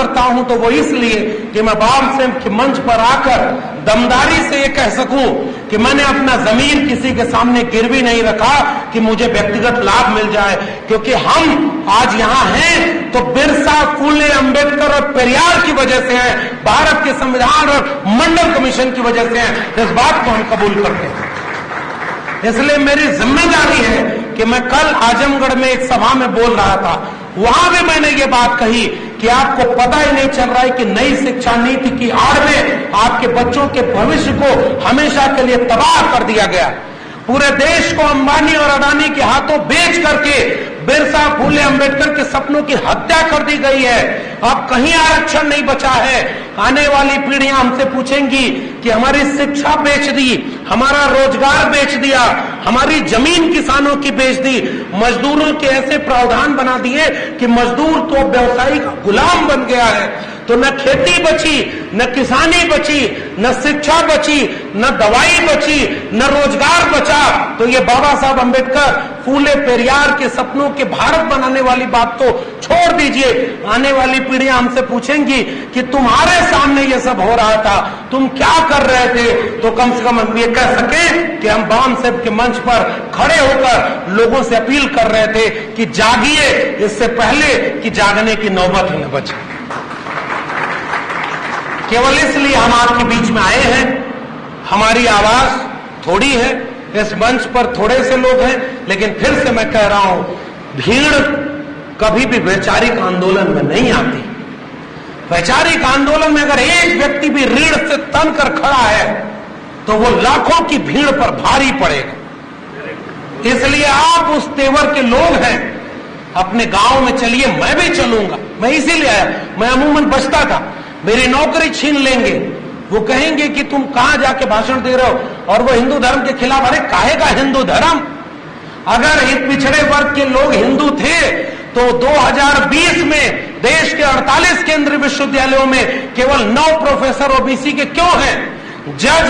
करता हूं तो वो इसलिए कि मैं बाबा साहब के मंच पर आकर दमदारी से ये कह सकूं कि मैंने अपना जमीर किसी के सामने गिरवी नहीं रखा कि मुझे व्यक्तिगत लाभ मिल जाए, क्योंकि हम आज यहां हैं तो बिरसा, फूले, अंबेडकर और पेरियार की वजह से है, भारत के संविधान और मंडल कमीशन की वजह से है। इस बात को हम कबूल करते हैं। इसलिए मेरी जिम्मेदारी है कि मैं कल आजमगढ़ में एक सभा में बोल रहा था, वहां भी मैंने ये बात कही कि आपको पता ही नहीं चल रहा है कि नई शिक्षा नीति की आड़ में आपके बच्चों के भविष्य को हमेशा के लिए तबाह कर दिया गया। पूरे देश को अंबानी और अडानी के हाथों बेच करके बिरसा, फूले, अंबेडकर के सपनों की हत्या कर दी गई है। अब कहीं आरक्षण नहीं बचा है। आने वाली पीढ़ियां हमसे पूछेंगी कि हमारी शिक्षा बेच दी, हमारा रोजगार बेच दिया, हमारी जमीन किसानों की बेच दी, मजदूरों के ऐसे प्रावधान बना दिए कि मजदूर तो व्यवसायी का गुलाम बन गया है। तो न खेती बची, न किसानी बची, न शिक्षा बची, न दवाई बची, न रोजगार बचा। तो ये बाबा साहब अंबेडकर, फूले, पेरियार के सपनों के भारत बनाने वाली बात तो छोड़ दीजिए। आने वाली पीढ़ियां हमसे पूछेंगी कि तुम्हारे सामने ये सब हो रहा था, तुम क्या कर रहे थे? तो कम से कम हम ये कह सके कि हम बाम साहब के मंच पर खड़े होकर लोगों से अपील कर रहे थे कि जागिए, इससे पहले कि जागने की नौबत ही न बचे। केवल इसलिए हम आपके बीच में आए हैं। हमारी आवाज थोड़ी है, इस मंच पर थोड़े से लोग हैं, लेकिन फिर से मैं कह रहा हूं, भीड़ कभी भी वैचारिक आंदोलन में नहीं आती। वैचारिक आंदोलन में अगर एक व्यक्ति भी रीढ़ से तन कर खड़ा है तो वो लाखों की भीड़ पर भारी पड़ेगा। इसलिए आप उस तेवर के लोग हैं, अपने गांव में चलिए, मैं भी चलूंगा। मैं इसीलिए आया, मैं अमूमन बचता था, मेरी नौकरी छीन लेंगे, वो कहेंगे कि तुम कहां जाके भाषण दे रहे हो, और वो हिंदू धर्म के खिलाफ। अरे काहे का हिंदू धर्म? अगर इस पिछड़े वर्ग के लोग हिंदू थे तो 2020 में देश के 48 केंद्रीय विश्वविद्यालयों में केवल 9 प्रोफेसर ओबीसी के क्यों हैं? जज